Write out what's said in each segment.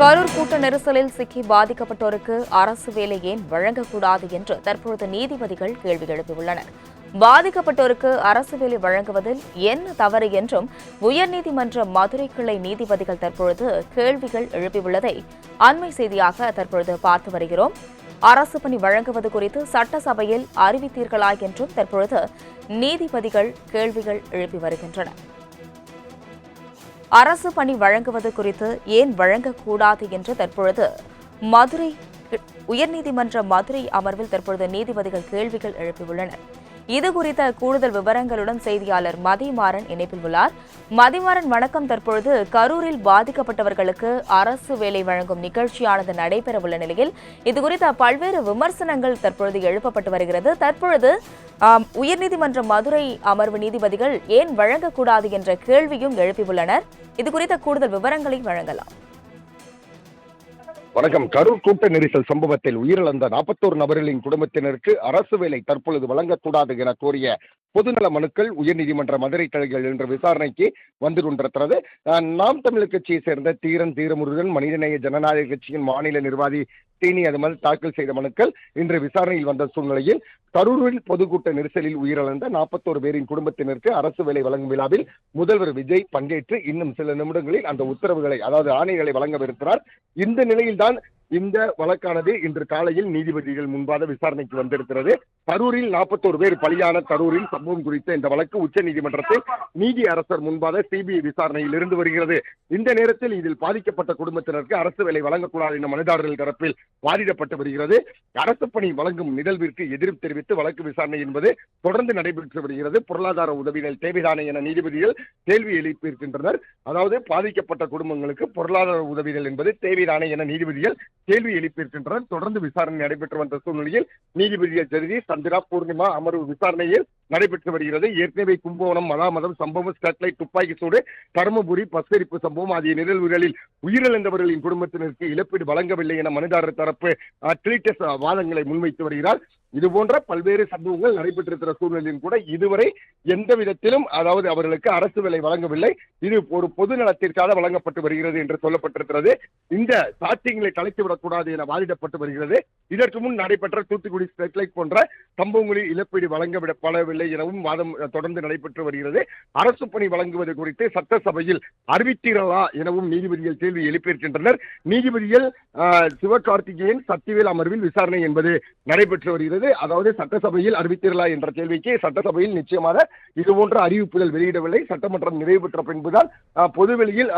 கரூர் கூட்ட நெரிசலில் சிக்கி பாதிக்கப்பட்டோருக்கு அரசு வேலை ஏன் வழங்கக்கூடாது என்று தற்போது நீதிபதிகள் கேள்வி எழுப்பியுள்ளனர். பாதிக்கப்பட்டோருக்கு அரசு வேலை வழங்குவதில் என்ன தவறு என்றும் உயர்நீதிமன்ற மதுரை கிளை நீதிபதிகள் தற்பொழுது கேள்விகள் எழுப்பியுள்ளதை அண்மை செய்தியாக தற்பொழுது பார்த்து வருகிறோம். அரசு பணி வழங்குவது குறித்து சட்டசபையில் அறிவித்தீர்களா என்றும் தற்பொழுது நீதிபதிகள் கேள்விகள் எழுப்பி வருகின்றனர். அரசு பணி வழங்குவது குறித்து ஏன் வழங்கக்கூடாது என்று தற்பொழுது மதுரை உயர்நீதிமன்ற மதுரை அமர்வில் தற்பொழுது நீதிபதிகள் கேள்விகள் எழுப்பியுள்ளனர். இதுகுறித்த கூடுதல் விவரங்களுடன் செய்தியாளர் மதிமாறன் இணைப்பில் உள்ளார். மதிமாறன், வணக்கம். தற்பொழுது கரூரில் பாதிக்கப்பட்டவர்களுக்கு அரசு வேலை வழங்கும் நிகழ்ச்சியானது நடைபெறவுள்ள நிலையில் இதுகுறித்த பல்வேறு விமர்சனங்கள் தற்பொழுது எழுப்பப்பட்டு வருகிறது. தற்பொழுது உயர்நீதிமன்ற மதுரை அமர்வு நீதிபதிகள் ஏன் வழங்கக்கூடாது என்ற கேள்வியும் எழுப்பியுள்ளனர். இதுகுறித்த கூடுதல் விவரங்களை வழங்கலாம். வணக்கம். கரூர் கூட்ட நெரிசல் சம்பவத்தில் உயிரிழந்த 41 நபர்களின் குடும்பத்தினருக்கு அரசு வேலை தற்பொழுது வழங்கக்கூடாது என கோரிய பொதுநல மனுக்கள் உயர்நீதிமன்ற மதுரை கிளைகள் என்ற விசாரணைக்கு வந்து கொண்டிருக்கிறது. நாம் தமிழர் கட்சியை சேர்ந்த தீரமுருகன் மனிதநேய ஜனநாயக கட்சியின் மாநில நிர்வாகி தீனி அதுமல் தாக்கல் செய்த மனுக்கள் இன்று விசாரணையில் வந்த சூழ்நிலையில் கரூரில் பொதுக்கூட்ட நெரிசலில் உயிரிழந்த 41 பேரின் குடும்பத்தினருக்கு அரசு வேலை வழங்கும் விழாவில் முதல்வர் விஜய் பங்கேற்று இன்னும் சில நிமிடங்களில் அந்த உத்தரவுகளை, அதாவது ஆணைகளை வழங்கவிருக்கிறார். இந்த நிலையில்தான் இந்த வழக்கானது இன்று காலையில் நீதிபதிகள் முன்பாக விசாரணைக்கு வந்திருக்கிறது. கரூரில் 41 பேர் பலியான கரூரில் சம்பவம் குறித்த இந்த வழக்கு உச்ச நீதிமன்றத்தில் நீதி அரசர் முன்பாக சிபிஐ விசாரணையில் இருந்து வருகிறது. இந்த நேரத்தில் இதில் பாதிக்கப்பட்ட குடும்பத்தினருக்கு அரசு வேலை வழங்கக்கூடாது என மனுதாரர்கள் தரப்பில் வாதிடப்பட்டு வருகிறது. அரசு பணி வழங்கும் நிகழ்விற்கு எதிர்ப்பு தெரிவித்து வழக்கு விசாரணை என்பது தொடர்ந்து நடைபெற்று வருகிறது. பொருளாதார உதவிகள் தேவைதானே என நீதிபதிகள் கேள்வி எழுப்பியிருக்கின்றனர். அதாவது பாதிக்கப்பட்ட குடும்பங்களுக்கு பொருளாதார உதவிகள் என்பது தேவைதானே என நீதிபதிகள் கேள்வி எழுப்பியிருக்கின்றனர். தொடர்ந்து விசாரணை நடைபெற்று வந்த சூழ்நிலையில் நீதிபதிகள் ஜெகதீஷ், சந்திரா, பூர்ணிமா அமர்வு விசாரணையில் நடைபெற்று வருகிறது. ஏற்கனவே கும்பகோணம், மதாமதம் சம்பவம், ஸ்டெர்லைட் துப்பாக்கி சூடு, தருமபுரி பஸ்தரிப்பு சம்பவம் ஆகிய நிகழ்வுகளில் உயிரிழந்தவர்களின் குடும்பத்தினருக்கு இழப்பீடு வழங்கவில்லை என மனுதாரர் தரப்பு கிளீட்டஸ் வாதங்களை முன்வைத்து வருகிறார். இதுபோன்ற பல்வேறு சம்பவங்கள் நடைபெற்றிருக்கிற சூழ்நிலையில் கூட இதுவரை எந்த விதத்திலும், அதாவது அவர்களுக்கு அரசு வேலை வழங்கவில்லை. இது ஒரு பொது நலத்திற்காக வழங்கப்பட்டு வருகிறது என்று சொல்லப்பட்டிருக்கிறது. இந்த சாட்சியங்களை கலைத்துவிடக்கூடாது என வாதிடப்பட்டு வருகிறது. இதற்கு முன் நடைபெற்ற தூத்துக்குடி ஸ்டெர்லைட் போன்ற சம்பவங்களில் இழப்பீடு வழங்கப்படவில்லை எனவும் வாதம் தொடர்ந்து நடைபெற்று வருகிறது. அரசு பணி வழங்குவது குறித்து சட்டசபையில் அறிவித்தீர்களா எனவும் நீதிபதிகள் கேள்வி எழுப்பியிருக்கின்றனர். நீதிபதிகள் சிவகார்த்திகேயன், சக்திவேல் அமர்வில் விசாரணை என்பது நடைபெற்று வருகிறது. அதாவது சட்டசபையில் அறிவித்தீர்களா என்ற கேள்விக்கு சட்டசபையில் நிச்சயமாக இதுபோன்ற அறிவிப்புகள் வெளியிடவில்லை. சட்டமன்றம் நிறைவு பெற்ற பின்புதான் பொதுவெளியில்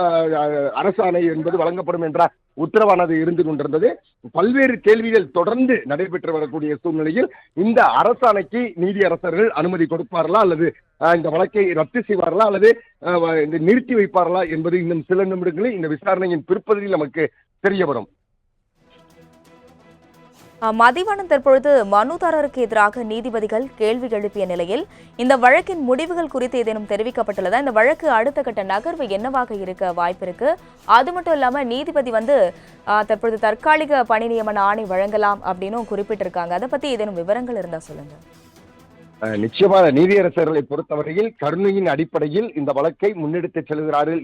அரசாணை என்பது வழங்கப்படும் என்ற உத்தரவானது இருந்து கொண்டிருந்தது. பல்வேறு கேள்விகள் தொடர்ந்து நடைபெற்று வரக்கூடிய சூழ்நிலையில் இந்த அரசாணைக்கு நீதியரசர்கள் அனுமதி கொடுப்பார்களா அல்லது இந்த வழக்கை ரத்து செய்வார்களா அல்லது நிறுத்தி வைப்பார்களா என்பது இன்னும் சில நிமிடங்களில் இந்த விசாரணையின் பிற்பகுதியில் நமக்கு தெரிய வரும். மதிவாணன், தற்பொழுது மனுதாரருக்கு எதிராக நீதிபதிகள் கேள்வி எழுப்பிய நிலையில் இந்த வழக்கின் முடிவுகள் குறித்து ஏதேனும் தெரிவிக்கப்பட்டுள்ளதா? இந்த வழக்கு அடுத்த கட்ட நகர்வு என்னவாக இருக்க வாய்ப்பு இருக்கு? அது மட்டும் இல்லாம நீதிபதி தற்பொழுது தற்காலிக பணி நியமன ஆணை வழங்கலாம் அப்படின்னு குறிப்பிட்டிருக்காங்க. அதை பத்தி ஏதேனும் விவரங்கள் இருந்தா சொல்லுங்க. நிச்சயமாக நீதியரசர்களை பொறுத்தவரையில் கருணையின் அடிப்படையில் இந்த வழக்கை முன்னெடுத்து செல்கிறார்கள்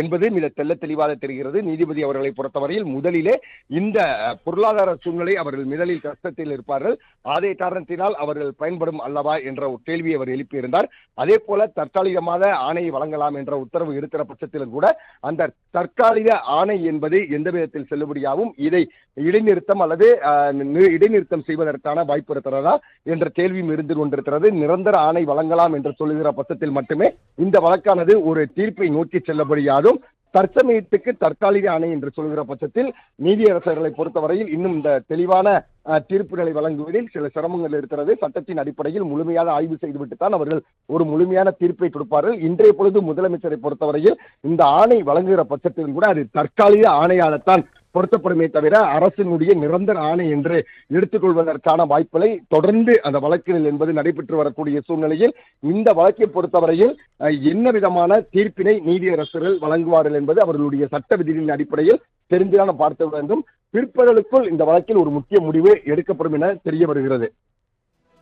என்பது மிக தெல்ல தெளிவாக தெரிகிறது. நீதிபதி அவர்களை பொறுத்தவரையில் முதலிலே இந்த பொருளாதார சூழ்நிலை, அவர்கள் முதலில் கஷ்டத்தில் இருப்பார்கள், அதே காரணத்தினால் அவர்கள் பயன்படும் அல்லவா என்ற ஒரு கேள்வியை அவர் எழுப்பியிருந்தார். அதே போல தற்காலிகமாக ஆணையை வழங்கலாம் என்ற உத்தரவு இருக்கிற பட்சத்திலும் கூட அந்த தற்காலிக ஆணை என்பது எந்த விதத்தில் செல்லுபடியாகும், இதை இடைநிறுத்தம் அல்லது இடைநிறுத்தம் செய்வதற்கான வாய்ப்பு இருக்கிறதா என்ற கேள்வியும் இருந்து கொண்டிருக்கிறது. நிரந்தர ஆணை வழங்கலாம் என்று சொல்லுகிற பட்சத்தில் மட்டுமே இந்த வழக்கானது ஒரு தீர்ப்பை நோக்கி செல்லபடியாகும். தற்சமயத்துக்கு தற்காலிக ஆணை என்று சொல்கிற பட்சத்தில் நீதியரசர்களை பொறுத்தவரையில் இன்னும் இந்த தெளிவான தீர்ப்புகளை வழங்குவதில் சில சிரமங்கள் இருக்கிறது. சட்டத்தின் அடிப்படையில் முழுமையாக ஆய்வு செய்துவிட்டு தான் அவர்கள் ஒரு முழுமையான தீர்ப்பை கொடுப்பார்கள். இன்றைய பொழுது முதலமைச்சரை பொறுத்தவரையில் இந்த ஆணை வழங்குகிற பட்சத்திலும் கூட அது தற்காலிக ஆணையாகத்தான் பொருத்தப்படுமே தவிர அரசினுடைய நிரந்தர ஆணை என்று எடுத்துக்கொள்வதற்கான வாய்ப்புகளை தொடர்ந்து அந்த வழக்குகள் என்பது நடைபெற்று வரக்கூடிய சூழ்நிலையில் இந்த வழக்கை பொறுத்தவரையில் என்ன விதமான தீர்ப்பினை நீதியரசர்கள் வழங்குவார்கள் என்பது அவர்களுடைய சட்ட விதிகளின் அடிப்படையில் தெரிந்துதான் பார்க்க வேண்டும். பிற்பகலுக்குள் இந்த வழக்கில் ஒரு முக்கிய முடிவு எடுக்கப்படும் என தெரிய வருகிறது.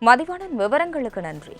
மதிவாணன், விவரங்களுக்கு நன்றி.